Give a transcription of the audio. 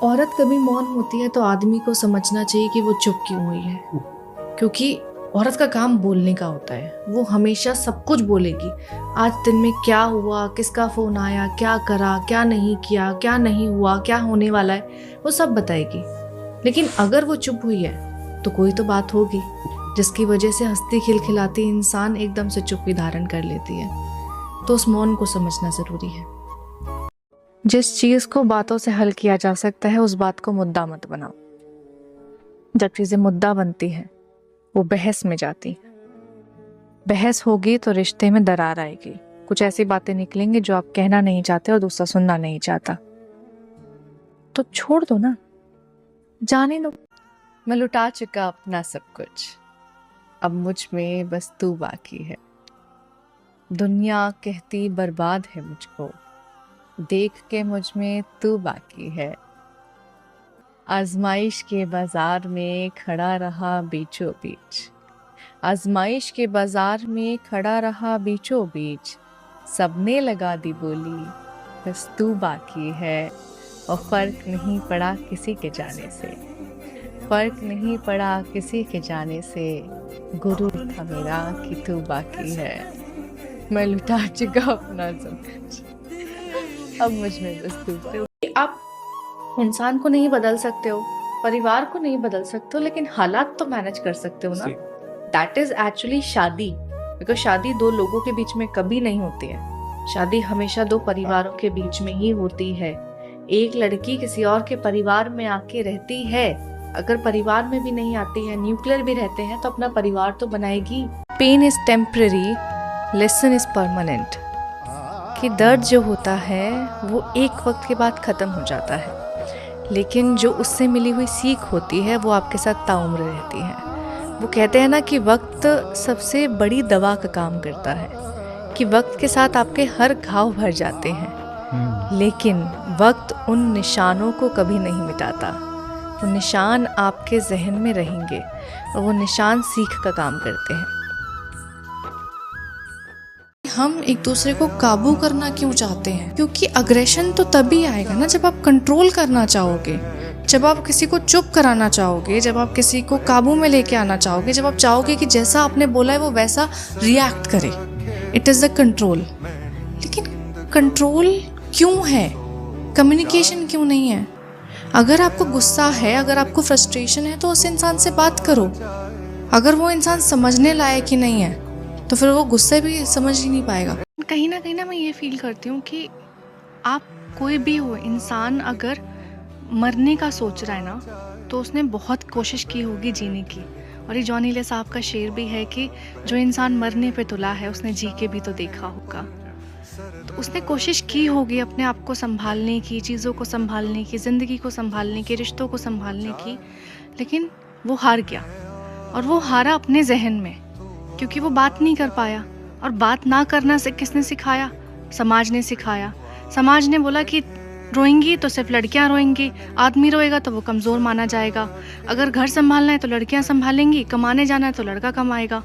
औरत कभी मौन होती है तो आदमी को समझना चाहिए कि वो चुप क्यों हुई है, क्योंकि औरत का काम बोलने का होता है। वो हमेशा सब कुछ बोलेगी। आज दिन में क्या हुआ, किसका फोन आया, क्या करा, क्या नहीं किया, क्या नहीं हुआ, क्या होने वाला है, वो सब बताएगी। लेकिन अगर वो चुप हुई है तो कोई तो बात होगी जिसकी वजह से हंसती खिलखिलाती इंसान एकदम से चुप्पी धारण कर लेती है। तो उस मौन को समझना जरूरी है। जिस चीज को बातों से हल किया जा सकता है उस बात को मुद्दा मत बनाओ। जब चीजें मुद्दा बनती है वो बहस में जाती है। बहस होगी तो रिश्ते में दरार आएगी। कुछ ऐसी बातें निकलेंगी जो आप कहना नहीं चाहते और दूसरा सुनना नहीं चाहता। तो छोड़ दो ना, जाने दो। मैं लुटा चुका अपना सब कुछ, अब मुझ में बस तू बाकी है। दुनिया कहती बर्बाद है मुझको, देख के मुझ में तू बाकी है। आजमाइश के बाजार में खड़ा रहा बीचों बीच, आजमाइश के बाजार में खड़ा रहा बीचों बीच। सबने लगा दी बोली, बस तू बाकी है। और फर्क नहीं पड़ा किसी के जाने से, फर्क नहीं पड़ा किसी के जाने से। गुरूर था मेरा कि तू बाकी है। मैं लुटा चुका अपना सब कुछ, अब मुझ में बस तू बाकी। आप इंसान को नहीं बदल सकते हो, परिवार को नहीं बदल सकते हो, लेकिन हालात तो मैनेज कर सकते हो ना। दैट इज एक्चुअली शादी। बिकॉज शादी दो लोगों के बीच में कभी नहीं होती है। शादी हमेशा दो परिवारों के बीच में ही होती है। एक लड़की किसी और के परिवार में आके रहती है, अगर परिवार में भी नहीं आती है, न्यूक्लियर भी रहते हैं, तो अपना परिवार तो बनाएगी। Pain is temporary, lesson is permanent. कि दर्द जो होता है वो एक वक्त के बाद खत्म हो जाता है, लेकिन जो उससे मिली हुई सीख होती है वो आपके साथ ताउम्र रहती है। वो कहते हैं ना कि वक्त सबसे बड़ी दवा का काम करता है, कि वक्त के साथ आपके हर घाव भर जाते हैं, लेकिन वक्त उन निशानों को कभी नहीं मिटाता। वो निशान आपके जहन में रहेंगे और वो निशान सीख का काम करते हैं। हम एक दूसरे को काबू करना क्यों चाहते हैं? क्योंकि अग्रेशन तो तभी आएगा ना जब आप कंट्रोल करना चाहोगे, जब आप किसी को चुप कराना चाहोगे, जब आप किसी को काबू में लेके आना चाहोगे, जब आप चाहोगे कि जैसा आपने बोला है वो वैसा रिएक्ट करे। It is the control. लेकिन कंट्रोल क्यों है? कम्युनिकेशन क्यों नहीं है? अगर आपको गुस्सा है, अगर आपको फ्रस्ट्रेशन है, तो उस इंसान से बात करो। अगर वो इंसान समझने लायक ही नहीं है तो फिर वो गुस्से भी समझ ही नहीं पाएगा। कहीं ना मैं ये फील करती हूँ कि आप कोई भी हो, इंसान अगर मरने का सोच रहा है ना, तो उसने बहुत कोशिश की होगी जीने की। और ये जॉनी ले साहब का शेर भी है कि जो इंसान मरने पे तुला है उसने जी के भी तो देखा होगा। तो उसने कोशिश की होगी अपने आप को संभालने की, चीज़ों को संभालने की, ज़िंदगी को संभालने की, रिश्तों को संभालने की, लेकिन वो हार गया। और वो हारा अपने जहन में, क्योंकि वो बात नहीं कर पाया। और बात ना करना से किसने सिखाया? समाज ने सिखाया। समाज ने बोला कि रोएंगी तो सिर्फ लड़कियां रोएंगी, आदमी रोएगा तो वो कमज़ोर माना जाएगा। अगर घर संभालना है तो लड़कियां संभालेंगी, कमाने जाना है तो लड़का कमाएगा।